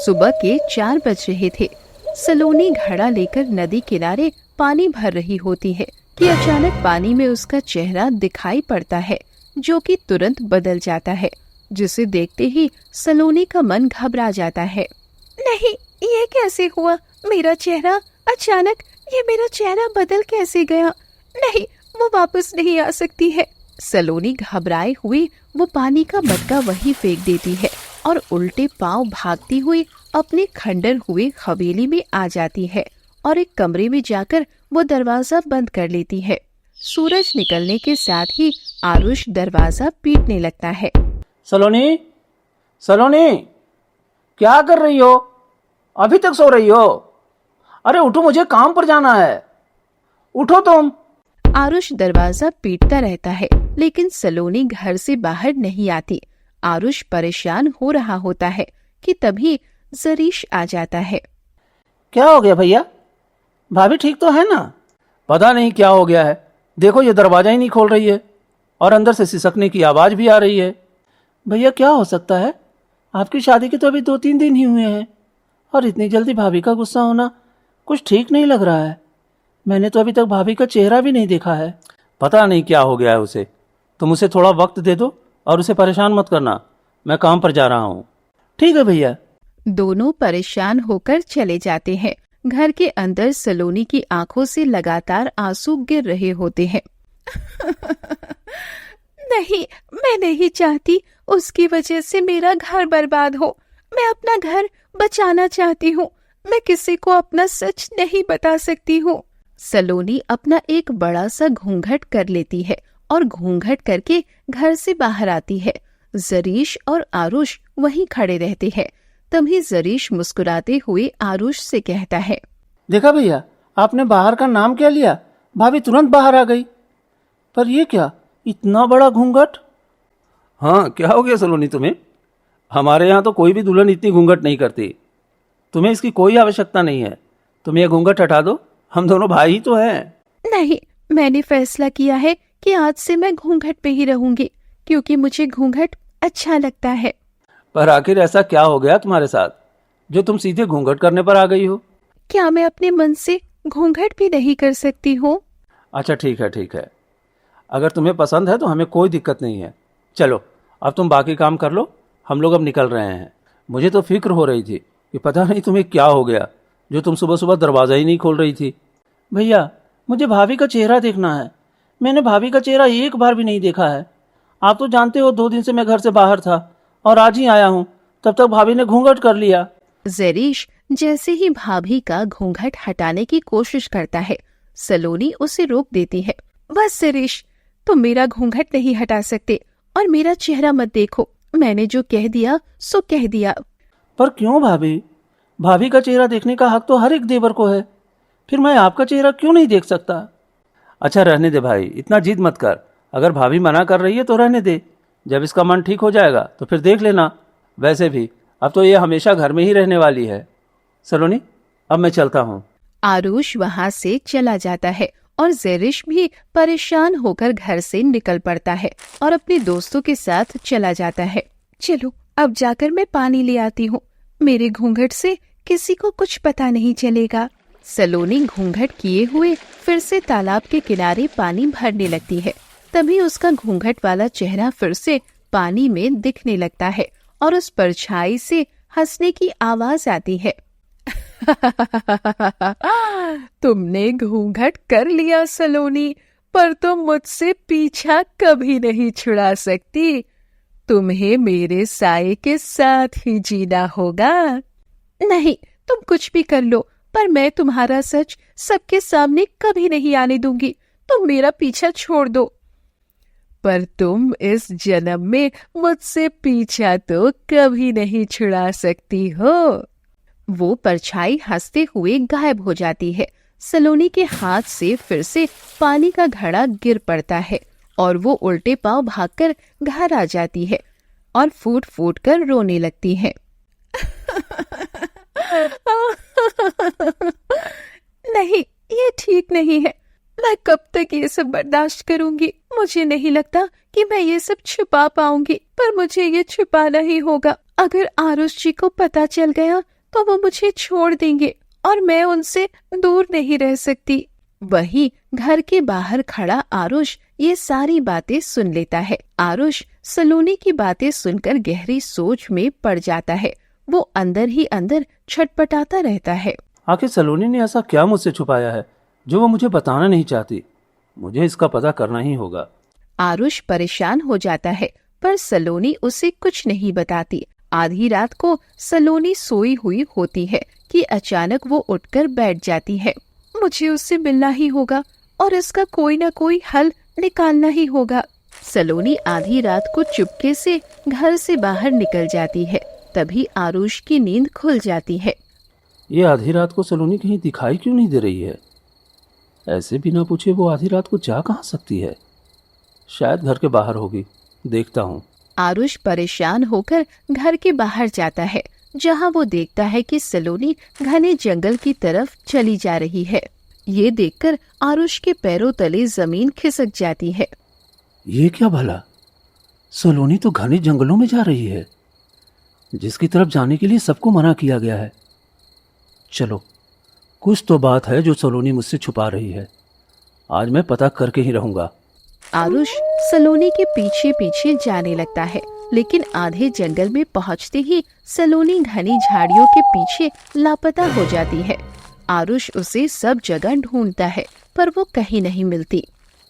सुबह के 4 बज रहे थे। सलोनी घड़ा लेकर नदी किनारे पानी भर रही होती है कि अचानक पानी में उसका चेहरा दिखाई पड़ता है, जो कि तुरंत बदल जाता है, जिसे देखते ही सलोनी का मन घबरा जाता है। नहीं, ये कैसे हुआ? मेरा चेहरा अचानक, ये मेरा चेहरा बदल कैसे गया? नहीं, वो वापस नहीं आ सकती है। सलोनी घबराए हुई वो पानी का मटका वहीं फेंक देती है और उल्टे पांव भागती हुई अपने खंडर हुए हवेली में आ जाती है और एक कमरे में जाकर वो दरवाजा बंद कर लेती है। सूरज निकलने के साथ ही आरुष दरवाजा पीटने लगता है। सलोनी, सलोनी, क्या कर रही हो? अभी तक सो रही हो? अरे उठो, मुझे काम पर जाना है, उठो तुम। आरुष दरवाजा पीटता रहता है, लेकिन सलोनी घर से बाहर नहीं आती। आरुष परेशान हो रहा होता है कि तभी जरीश आ जाता है। क्या हो गया भैया? भाभी ठीक तो है ना? पता नहीं क्या हो गया है, देखो ये दरवाजा ही नहीं खोल रही है और अंदर से सिसकने की आवाज भी आ रही है। भैया क्या हो सकता है? आपकी शादी के तो अभी 2-3 दिन ही हुए हैं और इतनी जल्दी भाभी का गुस्सा होना कुछ ठीक नहीं लग रहा है। मैंने तो अभी तक भाभी का चेहरा भी नहीं देखा है। पता नहीं क्या हो गया है उसे। तुम उसे थोड़ा वक्त दे दो और उसे परेशान मत करना, मैं काम पर जा रहा हूँ। ठीक है भैया। दोनों परेशान होकर चले जाते हैं। घर के अंदर सलोनी की आंखों से लगातार आंसू गिर रहे होते हैं। नहीं, मैं नहीं चाहती उसकी वजह से मेरा घर बर्बाद हो। मैं अपना घर बचाना चाहती हूँ। मैं किसी को अपना सच नहीं बता सकती हूँ। सलोनी अपना एक बड़ा सा घूंघट कर लेती है और घूंघट करके घर से बाहर आती है। जरीश और आरुष वहीं खड़े रहते हैं। तभी जरीश मुस्कुराते हुए आरुष से कहता है, देखा भैया, आपने बाहर का नाम क्या लिया? भाभी तुरंत बाहर आ गई। पर ये क्या, इतना बड़ा घूंघट? हाँ, क्या हो गया सलोनी तुम्हें? हमारे यहाँ तो कोई भी दुल्हन इतनी घूंघट नहीं करती। तुम्हें इसकी कोई आवश्यकता नहीं है। तुम ये घूंघट हटा दो, हम दोनों भाई ही तो हैं। नहीं, मैंने फैसला किया है कि आज से मैं घूंघट पे ही रहूंगी, क्योंकि मुझे घूंघट अच्छा लगता है। पर आखिर ऐसा क्या हो गया तुम्हारे साथ जो तुम सीधे घूंघट करने पर आ गई हो? क्या मैं अपने मन से घूंघट भी नहीं कर सकती हूँ? अच्छा ठीक है, ठीक है। अगर तुम्हें पसंद है तो हमें कोई दिक्कत नहीं है। चलो अब तुम बाकी काम कर लो, हम लोग अब निकल रहे हैं। मुझे तो फिक्र हो रही थी कि पता नहीं तुम्हें क्या हो गया जो तुम सुबह सुबह दरवाज़ा ही नहीं खोल रही थी। भैया, मुझे भाभी का चेहरा देखना है। मैंने भाभी का चेहरा एक बार भी नहीं देखा है। आप तो जानते हो 2 दिन से मैं घर से बाहर था और आज ही आया हूँ, तब तक भाभी ने घूंघट कर लिया। जरीश जैसे ही भाभी का घूंघट हटाने की कोशिश करता है, सलोनी उसे रोक देती है। बस जरीश, तुम मेरा घूंघट नहीं हटा सकते और मेरा चेहरा मत देखो। मैंने जो कह दिया सो कह दिया। पर क्यों भाभी? भाभी का चेहरा देखने का हक तो हर एक देवर को है। फिर मैं आपका चेहरा क्यों नहीं देख सकता? अच्छा रहने दे भाई, इतना जिद मत कर। अगर भाभी मना कर रही है तो रहने दे। जब इसका मन ठीक हो जाएगा तो फिर देख लेना। वैसे भी अब तो ये हमेशा घर में ही रहने वाली है। सलोनी, अब मैं चलता हूँ। आरुष वहाँ से चला जाता है और जरीश भी परेशान होकर घर से निकल पड़ता है और अपने दोस्तों के साथ चला जाता है। चलो अब जाकर मैं पानी ले आती हूँ। मेरे घूंघट से किसी को कुछ पता नहीं चलेगा। सलोनी घूंघट किए हुए फिर से तालाब के किनारे पानी भरने लगती है। तभी उसका घूंघट वाला चेहरा फिर से पानी में दिखने लगता है और उस परछाई से हंसने की आवाज आती है। तुमने घूंघट कर लिया सलोनी, पर तुम मुझसे पीछा कभी नहीं छुड़ा सकती। तुम्हें मेरे साये के साथ ही जीना होगा। नहीं, तुम कुछ भी कर लो, पर मैं तुम्हारा सच सबके सामने कभी नहीं आने दूंगी। तुम मेरा पीछा छोड़ दो। पर तुम इस जन्म में मुझसे पीछा तो कभी नहीं छुड़ा सकती हो। वो परछाई हंसते हुए गायब हो जाती है। सलोनी के हाथ से फिर से पानी का घड़ा गिर पड़ता है और वो उल्टे पांव भागकर घर आ जाती है और फूट फूट कर रोने लगती है। नहीं, ये ठीक नहीं है। मैं कब तक ये सब बर्दाश्त करूंगी? मुझे नहीं लगता कि मैं ये सब छुपा पाऊंगी, पर मुझे ये छुपाना ही होगा। अगर आरुष जी को पता चल गया तो वो मुझे छोड़ देंगे और मैं उनसे दूर नहीं रह सकती। वहीं घर के बाहर खड़ा आरुष ये सारी बातें सुन लेता है। आरुष सलोनी की बातें सुनकर गहरी सोच में पड़ जाता है। वो अंदर ही अंदर छटपटाता रहता है। आखिर सलोनी ने ऐसा क्या मुझसे छुपाया है जो वो मुझे बताना नहीं चाहती? मुझे इसका पता करना ही होगा। आरुष परेशान हो जाता है, पर सलोनी उसे कुछ नहीं बताती। आधी रात को सलोनी सोई हुई होती है कि अचानक वो उठकर बैठ जाती है। मुझे उससे मिलना ही होगा और इसका कोई ना कोई हल निकालना ही होगा। सलोनी आधी रात को चुपके से घर से बाहर निकल जाती है। तभी आरुष की नींद खुल जाती है। ये आधी रात को सलोनी कहीं दिखाई क्यों नहीं दे रही है? ऐसे बिना पूछे वो आधी रात को जा कहाँ सकती है? शायद घर के बाहर होगी, देखता हूँ। आरुष परेशान होकर घर के बाहर जाता है, जहाँ वो देखता है कि सलोनी घने जंगल की तरफ चली जा रही है। ये देखकर आरुष के पैरों तले जमीन खिसक जाती है। ये क्या भला? सलोनी तो घने जंगलों में जा रही है, जिसकी तरफ जाने के लिए सबको मना किया गया है। चलो, कुछ तो बात है जो सलोनी मुझसे छुपा रही है। आज मैं पता करके ही रहूंगा। आरुष सलोनी के पीछे पीछे जाने लगता है, लेकिन आधे जंगल में पहुंचते ही सलोनी घनी झाड़ियों के पीछे लापता हो जाती है। आरुष उसे सब जगह ढूंढता है, पर वो कहीं नहीं मिलती।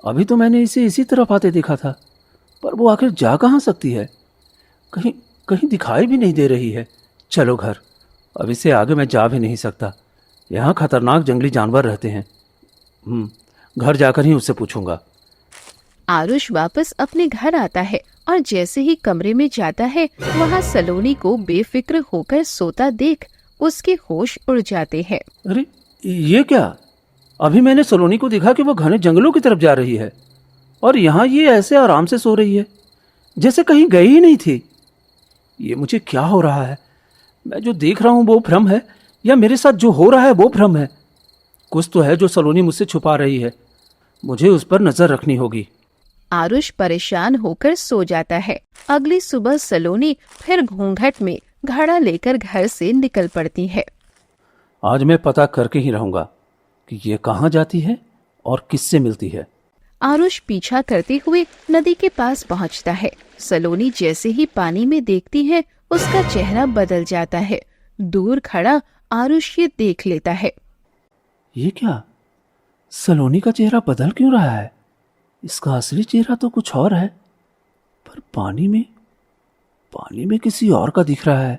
अभी तो मैंने इसे इसी तरफ आते देखा था, पर वो आखिर जा कहाँ सकती है? कहीं कहीं दिखाई भी नहीं दे रही है। चलो घर, अब इससे आगे मैं जा भी नहीं सकता। यहाँ खतरनाक जंगली जानवर रहते हैं। घर जाकर ही उससे पूछूंगा। आरुष वापस अपने घर आता है और जैसे ही कमरे में जाता है, वहाँ सलोनी को बेफिक्र होकर सोता देख उसके होश उड़ जाते हैं। अरे ये क्या? अभी मैंने सलोनी को देखा कि वो घने जंगलों की तरफ जा रही है, और यहाँ ये ऐसे आराम से सो रही है जैसे कहीं गई ही नहीं थी। ये मुझे क्या हो रहा है? मैं जो देख रहा हूँ वो भ्रम है, या मेरे साथ जो हो रहा है वो भ्रम है? कुछ तो है जो सलोनी मुझसे छुपा रही है। मुझे उस पर नजर रखनी होगी। आरुष परेशान होकर सो जाता है। अगली सुबह सलोनी फिर घूंघट में घड़ा लेकर घर से निकल पड़ती है। आज मैं पता करके ही रहूंगा कि ये कहाँ जाती है और किससे मिलती है। आरुष पीछा करते हुए नदी के पास पहुंचता है। सलोनी जैसे ही पानी में देखती है, उसका चेहरा बदल जाता है। दूर खड़ा आरुष ये देख लेता है। ये क्या? सलोनी का चेहरा बदल क्यों रहा है? इसका असली चेहरा तो कुछ और है, पर पानी में किसी और का दिख रहा है।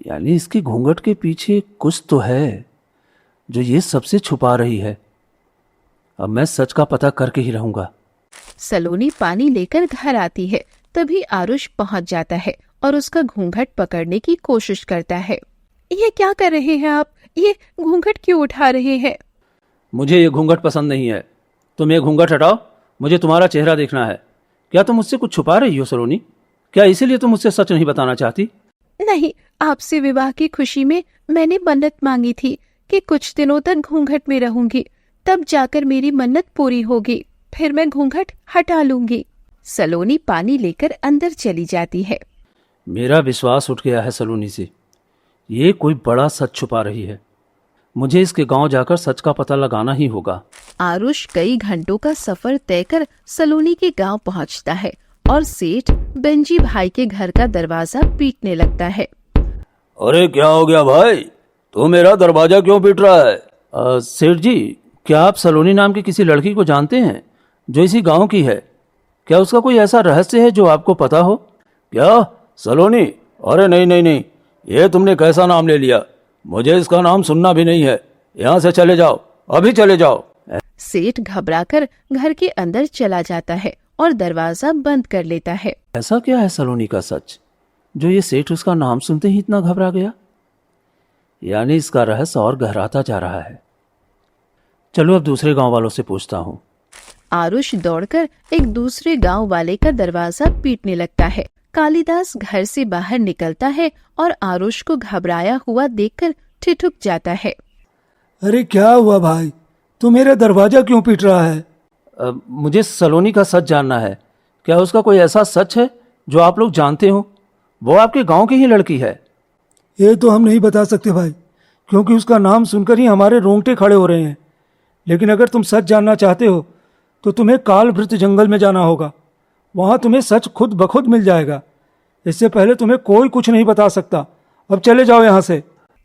यानी इसके घूंघट के पीछे कुछ तो है जो ये सबसे छुपा रही है। अब मैं सच का पता करके ही रहूंगा। सलोनी पानी लेकर घर आती है। तभी आरुष पहुंच जाता है और उसका घूंघट पकड़ने की कोशिश करता है। ये क्या कर रहे हैं आप? ये घूंघट क्यों उठा रहे हैं? मुझे ये घूंघट पसंद नहीं है। तुम ये घूंघट हटाओ, मुझे तुम्हारा चेहरा देखना है। क्या तुम मुझसे कुछ छुपा रही हो सलोनी? क्या इसीलिए तुम मुझसे सच नहीं बताना चाहती? नहीं, आपसे विवाह की खुशी में मैंने मन्नत मांगी थी कि कुछ दिनों तक घूंघट में रहूंगी, तब जाकर मेरी मन्नत पूरी होगी, फिर मैं घूंघट हटा लूंगी। सलोनी पानी लेकर अंदर चली जाती है। मेरा विश्वास उठ गया है सलोनी से। ये कोई बड़ा सच छुपा रही है। मुझे इसके गांव जाकर सच का पता लगाना ही होगा। आरुष कई घंटों का सफर तय कर सलोनी के गांव पहुंचता है और सेठ बेंजी भाई के घर का दरवाजा पीटने लगता है। अरे क्या हो गया भाई? तू मेरा दरवाजा क्यों पीट रहा है? सेठ जी, क्या आप सलोनी नाम की किसी लड़की को जानते हैं जो इसी गांव की है? क्या उसका कोई ऐसा रहस्य है जो आपको पता हो? क्या सलोनी? अरे नहीं नहीं नहीं, ये तुमने कैसा नाम ले लिया? मुझे इसका नाम सुनना भी नहीं है। यहाँ से चले जाओ, अभी चले जाओ। सेठ घबराकर घर के अंदर चला जाता है और दरवाजा बंद कर लेता है। ऐसा क्या है सलोनी का सच जो ये सेठ उसका नाम सुनते ही इतना घबरा गया? यानी इसका रहस्य और गहराता जा रहा है। चलो अब दूसरे गांव वालों से पूछता हूँ। आरुष दौड़कर एक दूसरे गांव वाले का दरवाजा पीटने लगता है। कालिदास घर से बाहर निकलता है और आरुष को घबराया हुआ देखकर ठिठुक जाता है। अरे क्या हुआ भाई? तू मेरा दरवाजा क्यों पीट रहा है? मुझे सलोनी का सच जानना है। क्या उसका कोई ऐसा सच है जो आप लोग जानते हो? वो आपके गांव की ही लड़की है। ये तो हम नहीं बता सकते भाई, क्योंकि उसका नाम सुनकर ही हमारे रोंगटे खड़े हो रहे हैं। लेकिन अगर तुम सच जानना चाहते हो तो तुम्हें कालभृत जंगल में जाना होगा। वहाँ तुम्हें सच खुद ब खुद मिल जाएगा। इससे पहले तुम्हें कोई कुछ नहीं बता सकता। अब चले जाओ यहाँ से।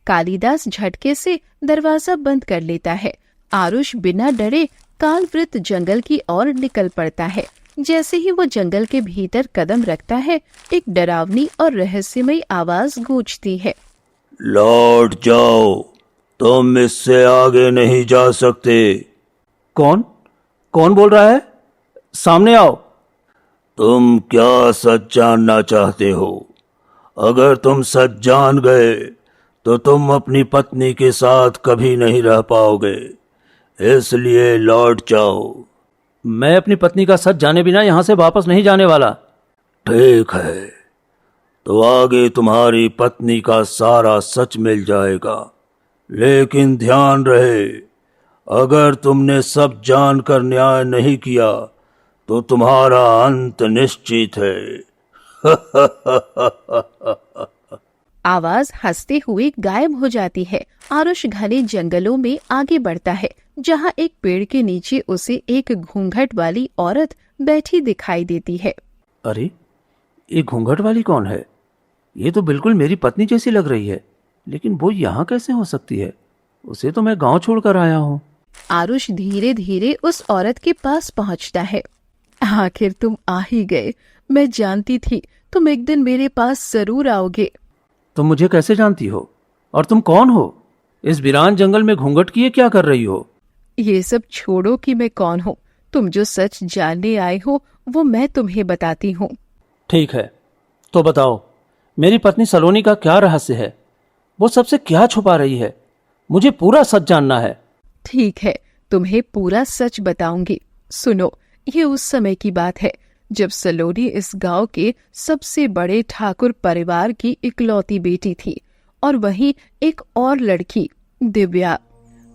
कालिदास झटके से दरवाजा बंद कर लेता है। आरुष बिना डरे कालवृत जंगल की ओर निकल पड़ता है। जैसे ही वो जंगल के भीतर कदम रखता है, एक डरावनी और रहस्यमयी आवाज गूंजती है। लौट जाओ, तुम इससे आगे नहीं जा सकते। कौन कौन बोल रहा है? सामने आओ। तुम क्या सच जानना चाहते हो? अगर तुम सच जान गए तो तुम अपनी पत्नी के साथ कभी नहीं रह पाओगे, इसलिए लौट जाओ। मैं अपनी पत्नी का सच जाने बिना यहाँ से वापस नहीं जाने वाला। ठीक है, तो आगे तुम्हारी पत्नी का सारा सच मिल जाएगा, लेकिन ध्यान रहे, अगर तुमने सब जानकर न्याय नहीं किया तो तुम्हारा अंत निश्चित है। आवाज हंसते हुए गायब हो जाती है। आरुष घने जंगलों में आगे बढ़ता है, जहाँ एक पेड़ के नीचे उसे एक घूंघट वाली औरत बैठी दिखाई देती है। अरे, ये घूंघट वाली कौन है? ये तो बिल्कुल मेरी पत्नी जैसी लग रही है, लेकिन वो यहाँ कैसे हो सकती है? उसे तो मैं गांव छोड़कर आया हूँ। आरुष धीरे धीरे उस औरत के पास पहुँचता है। आखिर तुम आ ही गए। मैं जानती थी तुम एक दिन मेरे पास जरूर आओगे। तुम मुझे कैसे जानती हो? और तुम कौन हो? इस वीरान जंगल में घूंघट किए क्या कर रही हो? ये सब छोड़ो कि मैं कौन हूँ। तुम जो सच जानने आए हो वो मैं तुम्हें बताती हूँ। ठीक है, तो बताओ, मेरी पत्नी सलोनी का क्या रहस्य है? वो सबसे क्या छुपा रही है? मुझे पूरा सच जानना है। ठीक है, तुम्हें पूरा सच बताऊंगी। सुनो, ये उस समय की बात है जब सलोनी इस गांव के सबसे बड़े ठाकुर परिवार की इकलौती बेटी थी, और वहीं एक और लड़की दिव्या।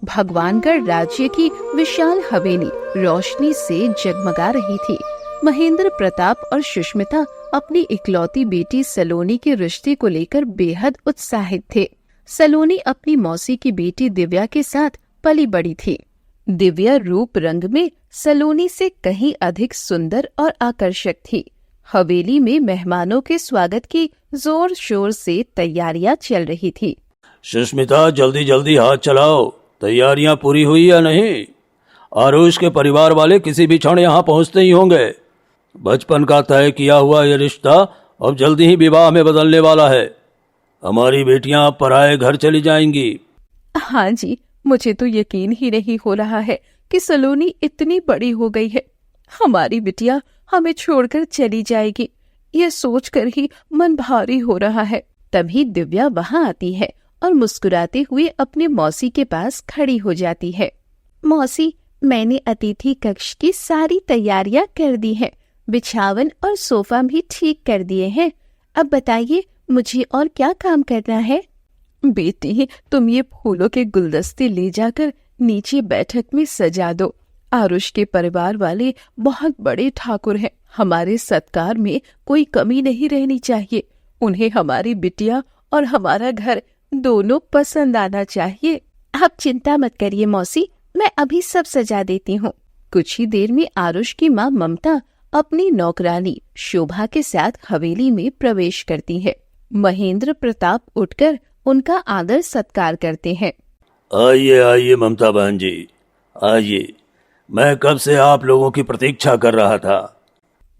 भगवानगढ़ राज्य की विशाल हवेली रोशनी से जगमगा रही थी। महेंद्र प्रताप और सुष्मिता अपनी इकलौती बेटी सलोनी के रिश्ते को लेकर बेहद उत्साहित थे। सलोनी अपनी मौसी की बेटी दिव्या के साथ पली बड़ी थी। दिव्या रूप रंग में सलोनी से कहीं अधिक सुंदर और आकर्षक थी। हवेली में मेहमानों के स्वागत की जोर शोर से तैयारियां चल रही थी। सुष्मिता, जल्दी जल्दी हाथ चलाओ, तैयारियां पूरी हुई या नहीं? आरुष के परिवार वाले किसी भी क्षण यहाँ पहुँचते ही होंगे। बचपन का तय किया हुआ ये रिश्ता अब जल्दी ही विवाह में बदलने वाला है। हमारी बेटियां पराए घर चली जाएंगी। हाँ जी, मुझे तो यकीन ही नहीं हो रहा है कि सलोनी इतनी बड़ी हो गई है। हमारी बिटिया हमें छोड़कर चली जाएगी, ये सोचकर ही मन भारी हो रहा है। तभी दिव्या वहाँ आती है और मुस्कुराते हुए अपने मौसी के पास खड़ी हो जाती है। मौसी, मैंने अतिथि कक्ष की सारी तैयारियां कर दी हैं, बिछावन और सोफा भी ठीक कर दिए हैं। अब बताइए, मुझे और क्या काम करना है? बेटी, तुम ये फूलों के गुलदस्ते ले जाकर नीचे बैठक में सजा दो। आरुष के परिवार वाले बहुत बड़े ठाकुर हैं, हमारे सत्कार में कोई कमी नहीं रहनी चाहिए। उन्हें हमारी बिटिया और हमारा घर दोनों पसंद आना चाहिए। आप चिंता मत करिए मौसी, मैं अभी सब सजा देती हूँ। कुछ ही देर में आरुष की माँ ममता अपनी नौकरानी शोभा के साथ हवेली में प्रवेश करती है। महेंद्र प्रताप उठकर उनका आदर सत्कार करते हैं। आइए आइए ममता बहन जी, आइए। मैं कब से आप लोगों की प्रतीक्षा कर रहा था।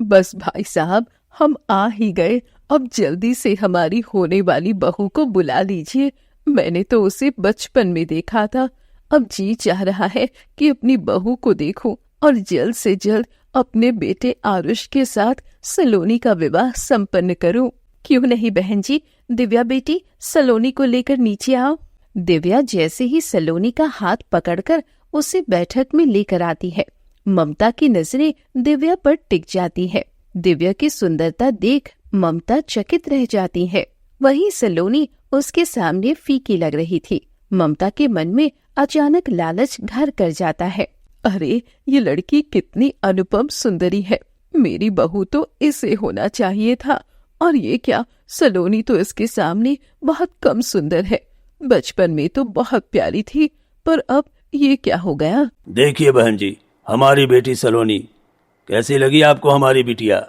बस भाई साहब, हम आ ही गए। अब जल्दी से हमारी होने वाली बहू को बुला लीजिए। मैंने तो उसे बचपन में देखा था, अब जी चाह रहा है कि अपनी बहू को देखूं और जल्द से जल्द अपने बेटे आरुष के साथ सलोनी का विवाह संपन्न करूं। क्यों नहीं बहन जी? दिव्या बेटी, सलोनी को लेकर नीचे आओ। दिव्या जैसे ही सलोनी का हाथ पकड़कर उसे बैठक में लेकर आती है, ममता की नजरें दिव्या पर टिक जाती है। दिव्या की सुंदरता देख ममता चकित रह जाती है। वहीं सलोनी उसके सामने फीकी लग रही थी। ममता के मन में अचानक लालच घर कर जाता है। अरे, ये लड़की कितनी अनुपम सुंदरी है, मेरी बहू तो इसे होना चाहिए था। और ये क्या, सलोनी तो इसके सामने बहुत कम सुंदर है। बचपन में तो बहुत प्यारी थी, पर अब ये क्या हो गया। देखिए बहन जी, हमारी बेटी सलोनी, कैसी लगी आपको हमारी बिटिया?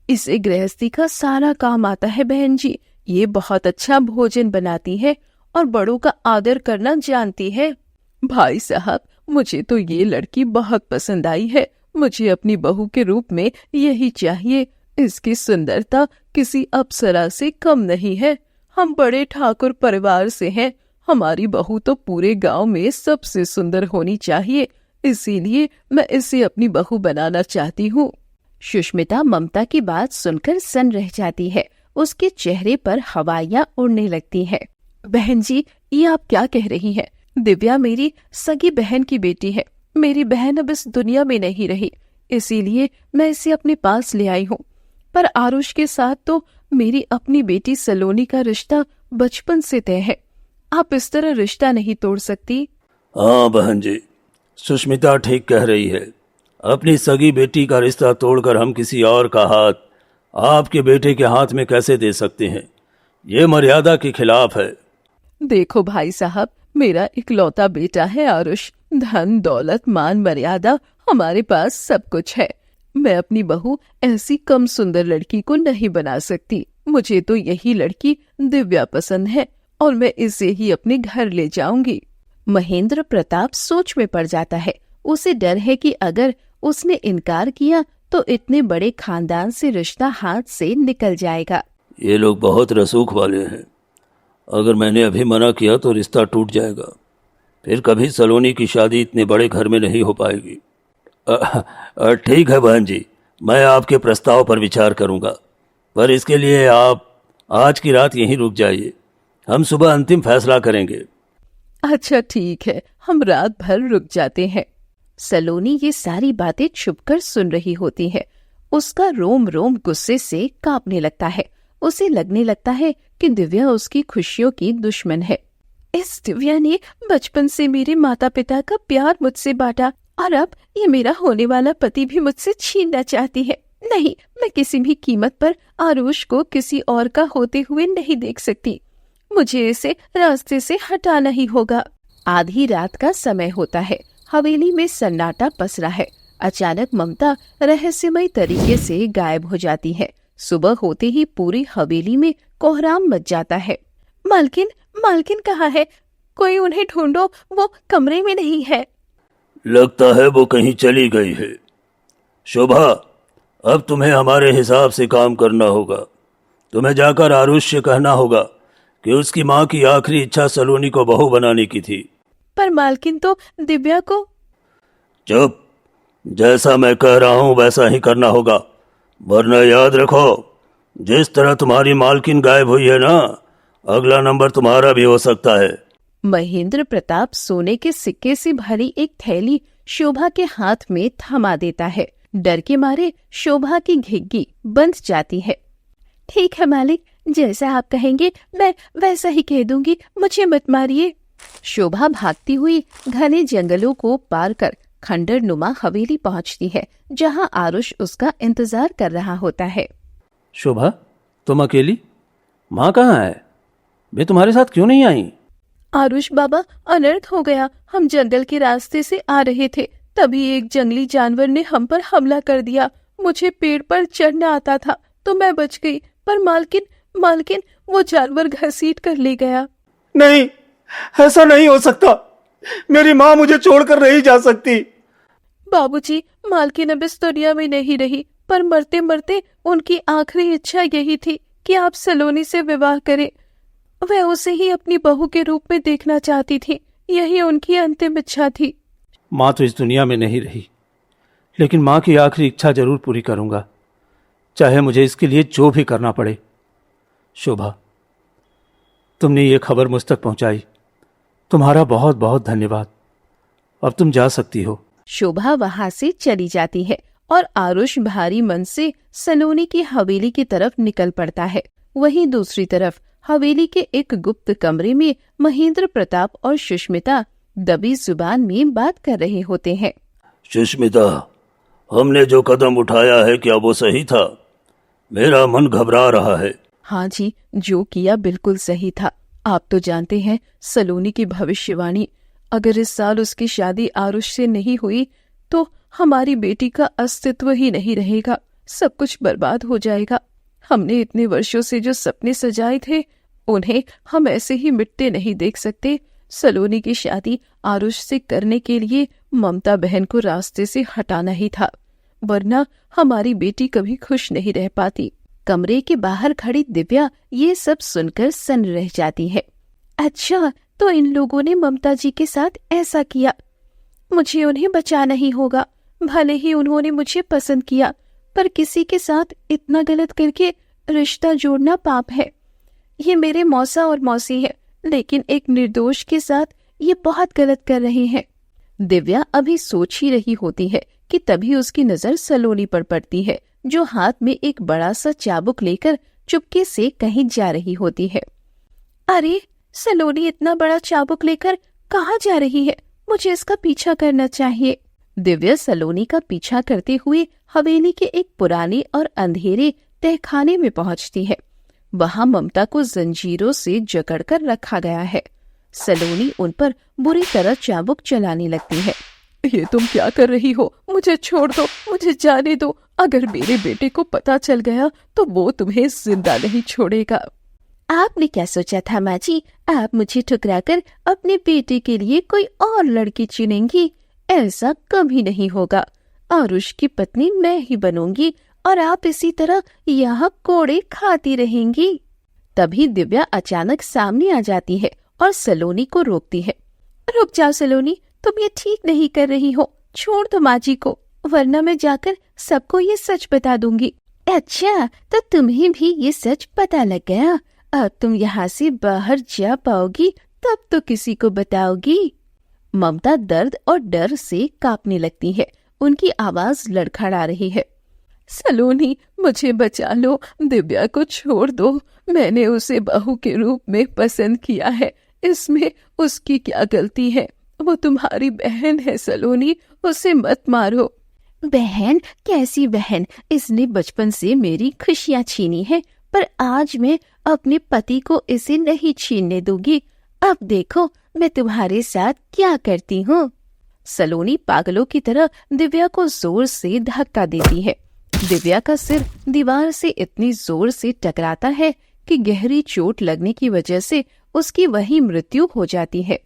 इसे गृहस्थी का सारा काम आता है बहन जी। ये बहुत अच्छा भोजन बनाती है और बड़ों का आदर करना जानती है। भाई साहब, मुझे तो ये लड़की बहुत पसंद आई है। मुझे अपनी बहू के रूप में यही चाहिए। इसकी सुंदरता किसी अप्सरा से कम नहीं है। हम बड़े ठाकुर परिवार से हैं। हमारी बहू तो पूरे गांव में सबसे सुंदर होनी चाहिए, इसीलिए मैं इसे अपनी बहू बनाना चाहती हूँ। सुष्मिता ममता की बात सुनकर सन रह जाती है। उसके चेहरे पर हवाइयाँ उड़ने लगती हैं। बहन जी, ये आप क्या कह रही हैं? दिव्या मेरी सगी बहन की बेटी है। मेरी बहन अब इस दुनिया में नहीं रही, इसीलिए मैं इसे अपने पास ले आई हूँ। पर आरुष के साथ तो मेरी अपनी बेटी सलोनी का रिश्ता बचपन से तय है। आप इस तरह रिश्ता नहीं तोड़ सकती। हाँ बहन जी, सुष्मिता ठीक कह रही है। अपनी सगी बेटी का रिश्ता तोड़कर हम किसी और का हाथ आपके बेटे के हाथ में कैसे दे सकते हैं? ये मर्यादा के खिलाफ है। देखो भाई साहब, मेरा इकलौता बेटा है आरुष। धन दौलत मान मर्यादा हमारे पास सब कुछ है। मैं अपनी बहू ऐसी कम सुंदर लड़की को नहीं बना सकती। मुझे तो यही लड़की दिव्या पसंद है और मैं इसे ही अपने घर ले जाऊंगी। महेंद्र प्रताप सोच में पड़ जाता है। उसे डर है कि अगर उसने इनकार किया तो इतने बड़े खानदान से रिश्ता हाथ से निकल जाएगा। ये लोग बहुत रसूख वाले हैं। अगर मैंने अभी मना किया तो रिश्ता टूट जाएगा। फिर कभी सलोनी की शादी इतने बड़े घर में नहीं हो पाएगी। ठीक है बहन जी, मैं आपके प्रस्ताव पर विचार करूंगा, पर इसके लिए आप आज की रात यहीं रुक जाइए। हम सुबह अंतिम फैसला करेंगे। अच्छा ठीक है, हम रात भर रुक जाते हैं। सलोनी ये सारी बातें छुपकर सुन रही होती है। उसका रोम रोम गुस्से से कांपने लगता है। उसे लगने लगता है कि दिव्या उसकी खुशियों की दुश्मन है। इस दिव्या ने बचपन से मेरे माता पिता का प्यार मुझसे बांटा और अब ये मेरा होने वाला पति भी मुझसे छीनना चाहती है। नहीं, मैं किसी भी कीमत पर आरुष को किसी और का होते हुए नहीं देख सकती। मुझे इसे रास्ते से हटाना ही होगा। आधी रात का समय होता है। हवेली में सन्नाटा पसरा है। अचानक ममता रहस्यमय तरीके से गायब हो जाती है। सुबह होते ही पूरी हवेली में कोहराम मच जाता है। मालकिन, मालकिन कहाँ है? कोई उन्हें ढूंढो, वो कमरे में नहीं है। लगता है वो कहीं चली गई है। शोभा, अब तुम्हें हमारे हिसाब से काम करना होगा। तुम्हें जाकर आरुष से कहना होगा कि उसकी माँ की आखिरी इच्छा सलोनी को बहू बनाने की थी। पर मालकिन तो दिव्या को। चुप, जैसा मैं कह रहा हूँ वैसा ही करना होगा, वरना याद रखो, जिस तरह तुम्हारी मालकिन गायब हुई है ना, अगला नंबर तुम्हारा भी हो सकता है। महेंद्र प्रताप सोने के सिक्के से भरी एक थैली शोभा के हाथ में थमा देता है। डर के मारे शोभा की घिग्गी बंध जाती है। ठीक है मालिक, जैसा आप कहेंगे मैं वैसा ही कह दूंगी, मुझे मत मारिए। शोभा भागती हुई घने जंगलों को पार कर खंडर नुमा हवेली पहुंचती है, जहां आरुष उसका इंतजार कर रहा होता है। शोभा, तुम अकेली? माँ कहाँ है? वे तुम्हारे साथ क्यों नहीं आई? आरुष बाबा, अनर्थ हो गया। हम जंगल के रास्ते से आ रहे थे, तभी एक जंगली जानवर ने हम पर हमला कर दिया। मुझे पेड़ पर चढ़ना आता था तो मैं बच गई, पर मालकिन वो जानवर घसीट कर ले गया। नहीं, ऐसा नहीं हो सकता। मेरी माँ मुझे छोड़कर नहीं जा सकती। बाबूजी, मालकिन अब इस दुनिया में नहीं रही, पर मरते मरते उनकी आखिरी इच्छा यही थी कि आप सलोनी से विवाह करें। वह उसे ही अपनी बहू के रूप में देखना चाहती थी। यही उनकी अंतिम इच्छा थी। माँ तो इस दुनिया में नहीं रही, लेकिन माँ की आखिरी इच्छा जरूर पूरी करूंगा, चाहे मुझे इसके लिए जो भी करना पड़े। शोभा, तुमने ये खबर मुझ तक पहुंचाई, तुम्हारा बहुत बहुत धन्यवाद। अब तुम जा सकती हो। शोभा वहां से चली जाती है और आरुष भारी मन से सलोनी की हवेली की तरफ निकल पड़ता है। वहीं दूसरी तरफ हवेली के एक गुप्त कमरे में महेंद्र प्रताप और सुष्मिता दबी जुबान में बात कर रहे होते हैं। सुष्मिता, हमने जो कदम उठाया है क्या वो सही था? मेरा मन घबरा रहा है। हाँ जी, जो किया बिल्कुल सही था। आप तो जानते हैं सलोनी की भविष्यवाणी, अगर इस साल उसकी शादी आरुष से नहीं हुई तो हमारी बेटी का अस्तित्व ही नहीं रहेगा, सब कुछ बर्बाद हो जाएगा। हमने इतने वर्षों से जो सपने सजाए थे उन्हें हम ऐसे ही मिटते नहीं देख सकते। सलोनी की शादी आरुष से करने के लिए ममता बहन को रास्ते से हटाना ही था, वरना हमारी बेटी कभी खुश नहीं रह पाती। कमरे के बाहर खड़ी दिव्या ये सब सुनकर सन्न रह जाती है। अच्छा, तो इन लोगों ने ममता जी के साथ ऐसा किया। मुझे उन्हें बचाना ही होगा। भले ही उन्होंने मुझे पसंद किया, पर किसी के साथ इतना गलत करके रिश्ता जोड़ना पाप है। ये मेरे मौसा और मौसी है, लेकिन एक निर्दोष के साथ ये बहुत गलत कर रहे हैं। दिव्या अभी सोच ही रही होती है कि तभी उसकी नजर सलोनी पर पड़ती है, जो हाथ में एक बड़ा सा चाबुक लेकर चुपके से कहीं जा रही होती है। अरे, सलोनी इतना बड़ा चाबुक लेकर कहाँ जा रही है? मुझे इसका पीछा करना चाहिए। दिव्या सलोनी का पीछा करते हुए हवेली के एक पुराने और अंधेरे तहखाने में पहुंचती है। वहां ममता को जंजीरों से जकड़कर रखा गया है। सलोनी उन पर बुरी तरह चाबुक चलाने लगती है। ये तुम क्या कर रही हो? मुझे छोड़ दो, मुझे जाने दो। अगर मेरे बेटे को पता चल गया तो वो तुम्हें जिंदा नहीं छोड़ेगा। आपने क्या सोचा था माँ जी? आप मुझे ठुकराकर अपने बेटे के लिए कोई और लड़की चुनेंगी? ऐसा कभी नहीं होगा। आरुष की पत्नी मैं ही बनूंगी और आप इसी तरह यहाँ कोड़े खाती रहेंगी। तभी दिव्या अचानक सामने आ जाती है और सलोनी को रोकती है। रुक जाओ सलोनी, तुम ये ठीक नहीं कर रही हो। छोड़ दो माँ जी को, वरना मैं जाकर सबको ये सच बता दूंगी। अच्छा, तो तुम्हें भी ये सच पता लग गया? अब तुम यहाँ से बाहर जा पाओगी तब तो किसी को बताओगी। ममता दर्द और डर से कांपने लगती है। उनकी आवाज लड़खड़ा रही है। सलोनी, मुझे बचा लो, दिव्या को छोड़ दो। मैंने उसे बहू के रूप में पसंद किया है, इसमें उसकी क्या गलती है? वो तुम्हारी बहन है सलोनी, उसे मत मारो। बहन? कैसी बहन? इसने बचपन से मेरी खुशियां छीनी है, पर आज मैं अपने पति को इसे नहीं छीनने दूंगी। अब देखो मैं तुम्हारे साथ क्या करती हूँ। सलोनी पागलों की तरह दिव्या को जोर से धक्का देती है। दिव्या का सिर दीवार से इतनी जोर से टकराता है कि गहरी चोट लगने की वजह से उसकी वही मृत्यु हो जाती है।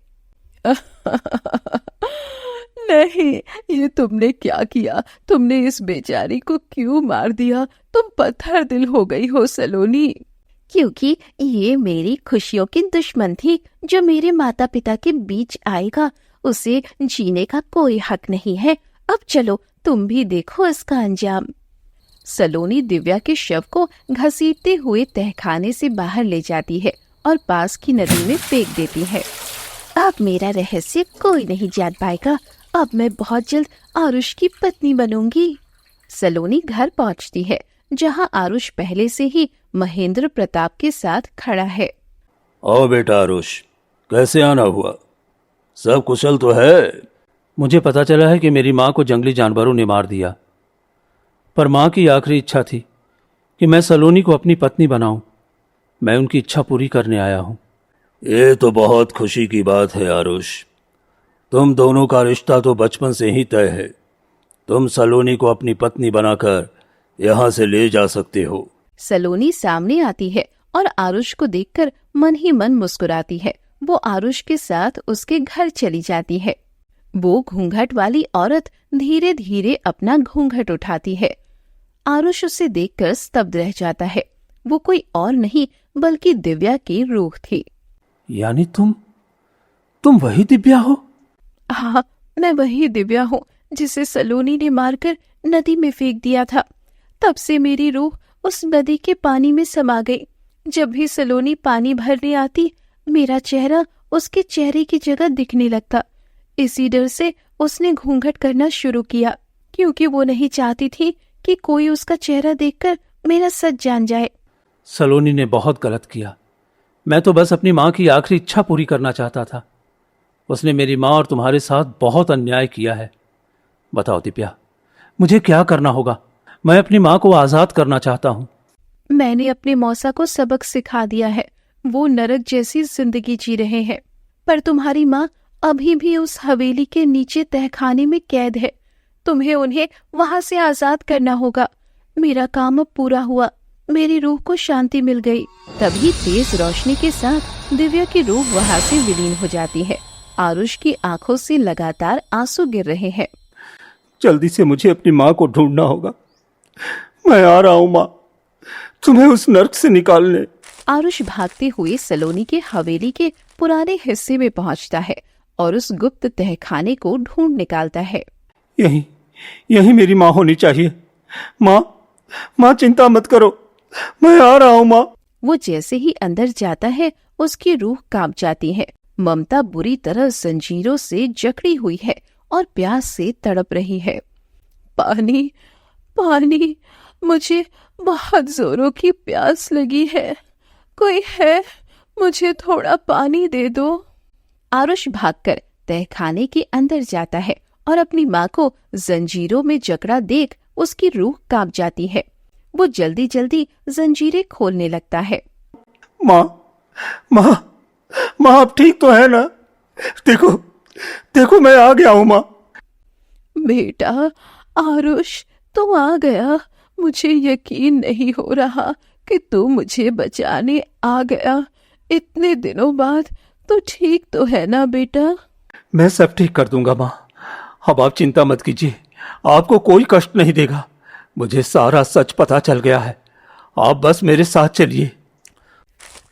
नहीं, ये तुमने क्या किया? तुमने इस बेचारी को क्यों मार दिया? तुम पत्थर दिल हो गई हो सलोनी। क्योंकि ये मेरी खुशियों की दुश्मन थी। जो मेरे माता पिता के बीच आएगा उसे जीने का कोई हक नहीं है। अब चलो तुम भी देखो इसका अंजाम। सलोनी दिव्या के शव को घसीटते हुए तहखाने से बाहर ले जाती है और पास की नदी में फेंक देती है। अब मेरा रहस्य कोई नहीं जान पाएगा। अब मैं बहुत जल्द आरुष की पत्नी बनूंगी। सलोनी घर पहुंचती है, जहां आरुष पहले से ही महेंद्र प्रताप के साथ खड़ा है। आओ बेटा आरुष, कैसे आना हुआ? सब कुशल तो है? मुझे पता चला है कि मेरी माँ को जंगली जानवरों ने मार दिया, पर माँ की आखिरी इच्छा थी कि मैं सलोनी को अपनी पत्नी बनाऊं। मैं उनकी इच्छा पूरी करने आया हूं। ये तो बहुत खुशी की बात है आरुष। तुम दोनों का रिश्ता तो बचपन से ही तय है। तुम सलोनी को अपनी पत्नी बनाकर यहाँ से ले जा सकते हो। सलोनी सामने आती है और आरुष को देखकर मन ही मन मुस्कुराती है। वो आरुष के साथ उसके घर चली जाती है। वो घूंघट वाली औरत धीरे धीरे अपना घूंघट उठाती है। आरुष उसे देखकर स्तब्ध रह जाता है। वो कोई और नहीं बल्कि दिव्या की रूह थी। यानी तुम वही दिव्या हो? हाँ, मैं वही दिव्या हूँ जिसे सलोनी ने मारकर नदी में फेंक दिया था। तब से मेरी रूह उस नदी के पानी में समा गई। जब भी सलोनी पानी भरने आती, मेरा चेहरा उसके चेहरे की जगह दिखने लगता। इसी डर से उसने घूंघट करना शुरू किया, क्योंकि वो नहीं चाहती थी कि कोई उसका चेहरा देखकर मेरा सच जान जाए। सलोनी ने बहुत गलत किया। मैं तो बस अपनी माँ की आखिरी इच्छा पूरी करना चाहता था। उसने मेरी माँ और तुम्हारे साथ बहुत अन्याय किया है। बताओ दिव्या, मुझे क्या करना होगा? मैं अपनी माँ को आजाद करना चाहता हूँ। मैंने अपने मौसा को सबक सिखा दिया है। वो नरक जैसी जिंदगी जी रहे हैं, पर तुम्हारी माँ अभी भी उस हवेली के नीचे तहखाने में कैद है। तुम्हें उन्हें वहां से आजाद करना होगा। मेरा काम अब पूरा हुआ, मेरी रूह को शांति मिल गई। तभी तेज रोशनी के साथ दिव्या की रूह वहां से विलीन हो जाती है। आरुष की आंखों से लगातार आंसू गिर रहे हैं। जल्दी से मुझे अपनी माँ को ढूंढना होगा। मैं आ रहा हूँ माँ, तुम्हें उस नर्क से निकालने। आरुष भागते हुए सलोनी के हवेली के पुराने हिस्से में पहुंचता है और उस गुप्त तहखाने को ढूंढ निकालता है। यही मेरी माँ होनी चाहिए। माँ चिंता मत करो, मैं आ रहा हूँ माँ। वो जैसे ही अंदर जाता है उसकी रूह कांप जाती है। ममता बुरी तरह जंजीरों से जकड़ी हुई है और प्यास से तड़प रही है। पानी, पानी, मुझे बहुत जोरों की प्यास लगी है। कोई है, मुझे थोड़ा पानी दे दो। आरुष भागकर तहखाने के अंदर जाता है और अपनी माँ को जंजीरों में जकड़ा देख उसकी रूह कांप जाती है। वो जल्दी जल्दी जंजीरें खोलने लगता है। माँ अब ठीक तो है ना? देखो मैं आ गया हूँ माँ। बेटा आरुष, तू आ गया। मुझे यकीन नहीं हो रहा कि तू मुझे बचाने आ गया। इतने दिनों बाद तू ठीक तो है ना बेटा? मैं सब ठीक कर दूंगा माँ, अब आप चिंता मत कीजिए, आपको कोई कष्ट नहीं देगा। मुझे सारा सच पता चल गया है, आप बस मेरे साथ चलिए।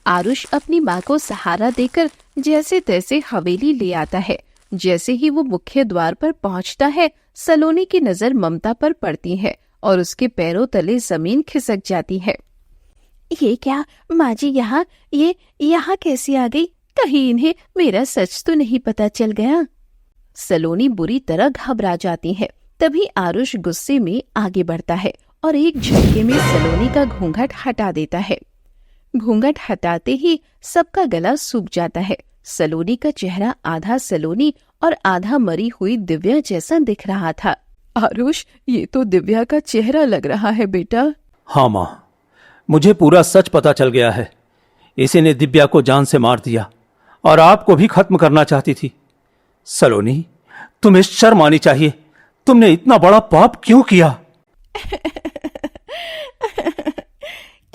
आरुष अपनी माँ को सहारा देकर जैसे तैसे हवेली ले आता है। जैसे ही वो मुख्य द्वार पर पहुंचता है, सलोनी की नजर ममता पर पड़ती है और उसके पैरों तले जमीन खिसक जाती है। ये क्या माँ जी, यहाँ कैसी आ गई? कहीं इन्हें मेरा सच तो नहीं पता चल गया? सलोनी बुरी तरह घबरा जाती है। तभी आरुष गुस्से में आगे बढ़ता है और एक झटके में सलोनी का घूंघट हटा देता है। घूंघट हटाते ही सबका गला सूख जाता है। सलोनी का चेहरा आधा सलोनी और आधा मरी हुई दिव्या जैसा दिख रहा था। आरुष, ये तो दिव्या का चेहरा लग रहा है बेटा। हाँ माँ, मुझे पूरा सच पता चल गया है। इसी ने दिव्या को जान से मार दिया और आपको भी खत्म करना चाहती थी। सलोनी, तुम्हें शर्म आनी चाहिए। तुमने इतना बड़ा पाप क्यों किया?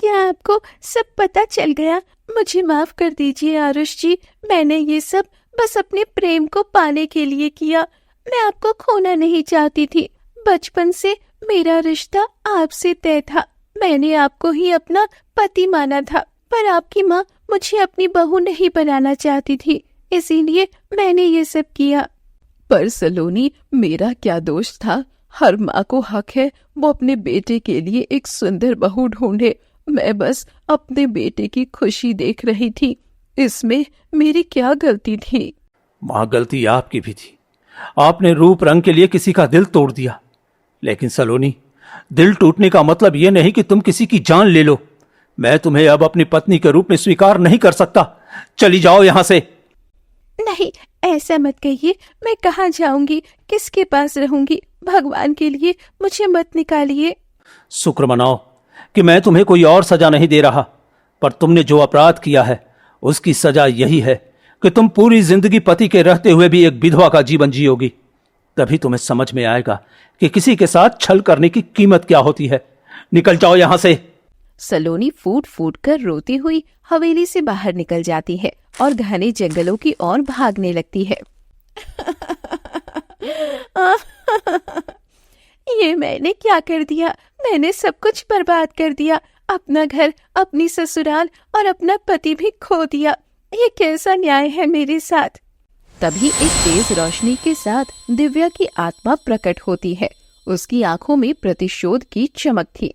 क्या आपको सब पता चल गया? मुझे माफ कर दीजिए आरुष जी, मैंने ये सब बस अपने प्रेम को पाने के लिए किया। मैं आपको खोना नहीं चाहती थी। बचपन से मेरा रिश्ता आपसे तय था। मैंने आपको ही अपना पति माना था, पर आपकी माँ मुझे अपनी बहू नहीं बनाना चाहती थी, इसीलिए मैंने ये सब किया। पर सलोनी, मेरा क्या दोष था? हर माँ को हक है वो अपने बेटे के लिए एक सुंदर बहू ढूंढे। मैं बस अपने बेटे की खुशी देख रही थी, इसमें मेरी क्या गलती थी? माँ, गलती आपकी भी थी। आपने रूप रंग के लिए किसी का दिल तोड़ दिया। लेकिन सलोनी, दिल टूटने का मतलब यह नहीं कि तुम किसी की जान ले लो। मैं तुम्हें अब अपनी पत्नी के रूप में स्वीकार नहीं कर सकता। चली जाओ यहां से। नहीं, ऐसा मत कहिए। मैं कहाँ जाऊंगी, किसके पास रहूंगी? भगवान के लिए मुझे मत निकालिए। शुक्र मनाओ कि मैं तुम्हें कोई और सजा नहीं दे रहा, पर तुमने जो अपराध किया है उसकी सजा यही है कि तुम पूरी जिंदगी पति के रहते हुए भी एक विधवा का जीवन जियोगी। तभी तुम्हें समझ में आएगा कि किसी के साथ छल करने की कीमत क्या होती है। निकल जाओ यहां से। सलोनी फूट फूट कर रोती हुई हवेली से बाहर निकल जाती है और घने जंगलों की ओर भागने लगती है। ये मैंने क्या कर दिया? मैंने सब कुछ बर्बाद कर दिया। अपना घर, अपनी ससुराल और अपना पति भी खो दिया। ये कैसा न्याय है मेरे साथ? तभी एक तेज रोशनी के साथ दिव्या की आत्मा प्रकट होती है। उसकी आंखों में प्रतिशोध की चमक थी।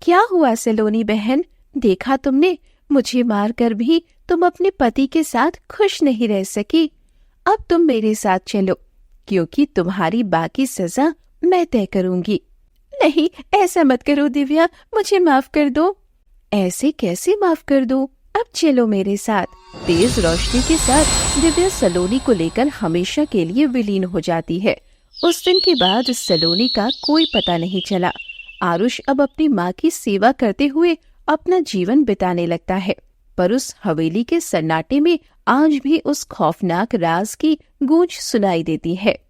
क्या हुआ सलोनी बहन? देखा तुमने, मुझे मारकर भी तुम अपने पति के साथ खुश नहीं रह सकी। अब तुम मेरे साथ चलो, क्योंकि तुम्हारी बाकी सजा मैं तय करूंगी। नहीं, ऐसा मत करो दिव्या, मुझे माफ कर दो। ऐसे कैसे माफ कर दो? अब चलो मेरे साथ। तेज रोशनी के साथ दिव्या सलोनी को लेकर हमेशा के लिए विलीन हो जाती है। उस दिन के बाद सलोनी का कोई पता नहीं चला। आरुष अब अपनी माँ की सेवा करते हुए अपना जीवन बिताने लगता है। पर उस हवेली के सन्नाटे में आज भी उस खौफनाक राज की गूंज सुनाई देती है।